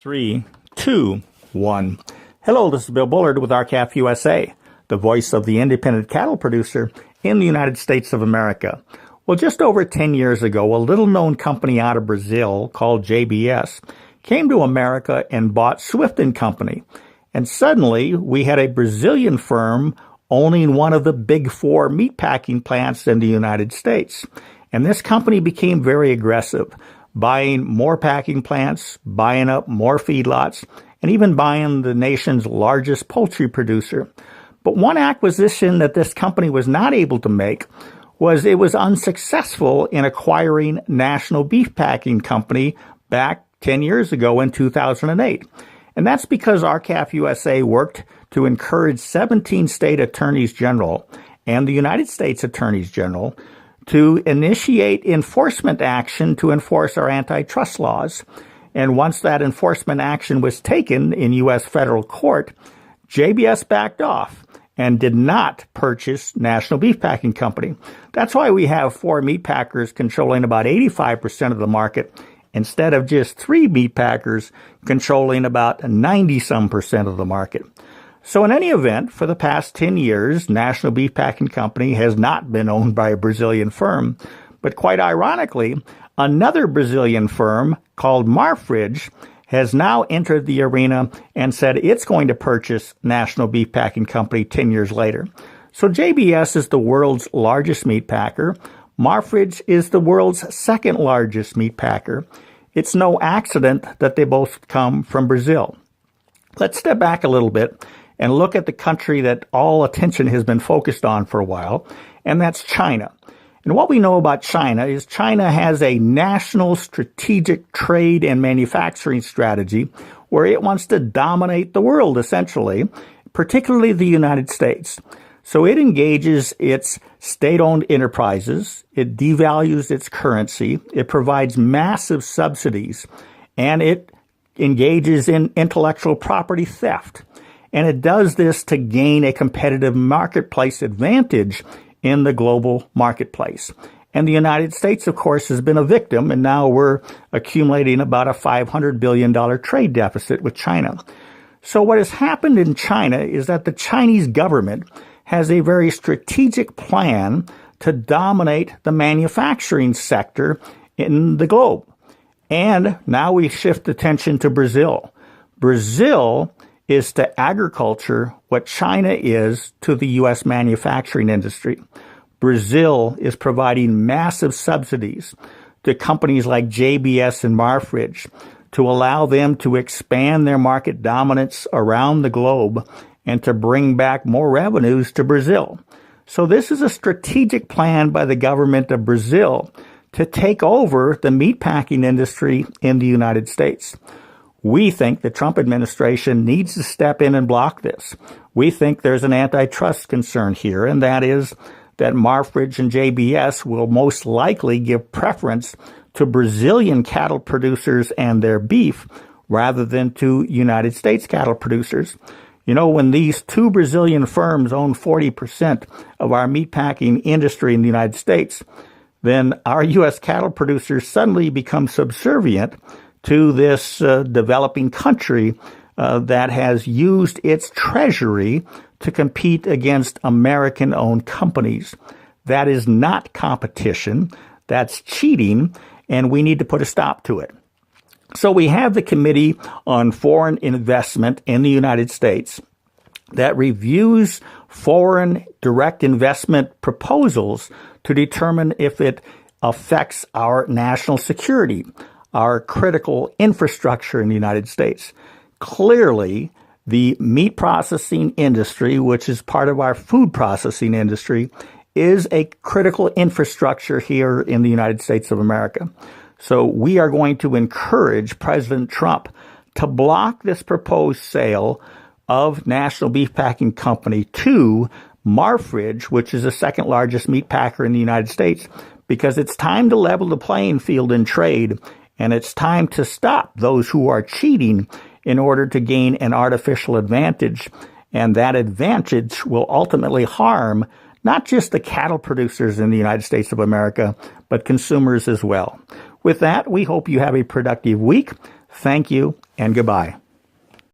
Three, two, one. Hello, this is Bill Bullard with RCAF USA, the voice of the independent cattle producer in the United States of America. Well, just over 10 years ago, a little-known company out of Brazil called JBS came to America and bought Swift & Company. And suddenly, we had a Brazilian firm owning one of the big four meatpacking plants in the United States. And this company became very aggressive, buying more packing plants, buying up more feedlots, and even buying the nation's largest poultry producer. But one acquisition that this company was not able to make was it was unsuccessful in acquiring National Beef Packing Company back 10 years ago in 2008. And that's because RCAF USA worked to encourage 17 state attorneys general and the United States attorneys general to initiate enforcement action to enforce our antitrust laws. And once that enforcement action was taken in U.S. federal court, JBS backed off and did not purchase National Beef Packing Company. That's why we have four meat packers controlling about 85% of the market instead of just three meat packers controlling about 90-some% of the market. So in any event, for the past 10 years, National Beef Packing Company has not been owned by a Brazilian firm. But quite ironically, another Brazilian firm called Marfrig has now entered the arena and said it's going to purchase National Beef Packing Company 10 years later. So JBS is the world's largest meat packer. Marfrig is the world's second largest meat packer. It's no accident that they both come from Brazil. Let's step back a little bit and look at the country that all attention has been focused on for a while, and that's China. And what we know about China is China has a national strategic trade and manufacturing strategy where it wants to dominate the world, essentially, particularly the United States. So it engages its state-owned enterprises, it devalues its currency, it provides massive subsidies, and it engages in intellectual property theft. And it does this to gain a competitive marketplace advantage in the global marketplace. And the United States, of course, has been a victim, and now we're accumulating about a $500 billion trade deficit with China. So what has happened in China is that the Chinese government has a very strategic plan to dominate the manufacturing sector in the globe. And now we shift attention to Brazil. Brazil is to agriculture what China is to the U.S. manufacturing industry. Brazil is providing massive subsidies to companies like JBS and Marfrig to allow them to expand their market dominance around the globe and to bring back more revenues to Brazil. So this is a strategic plan by the government of Brazil to take over the meatpacking industry in the United States. We think the Trump administration needs to step in and block this. We think there's an antitrust concern here, and that is that Marfrig and JBS will most likely give preference to Brazilian cattle producers and their beef rather than to United States cattle producers. You know, when these two Brazilian firms own 40% of our meatpacking industry in the United States, then our U.S. cattle producers suddenly become subservient to this developing country that has used its treasury to compete against American-owned companies. That is not competition. That's cheating, and we need to put a stop to it. So we have the Committee on Foreign Investment in the United States that reviews foreign direct investment proposals to determine if it affects our national security, our critical infrastructure in the United States. Clearly, the meat processing industry, which is part of our food processing industry, is a critical infrastructure here in the United States of America. So we are going to encourage President Trump to block this proposed sale of National Beef Packing Company to Marfrig, which is the second largest meat packer in the United States, because it's time to level the playing field in trade. And it's time to stop those who are cheating in order to gain an artificial advantage. And that advantage will ultimately harm not just the cattle producers in the United States of America, but consumers as well. With that, we hope you have a productive week. Thank you and goodbye.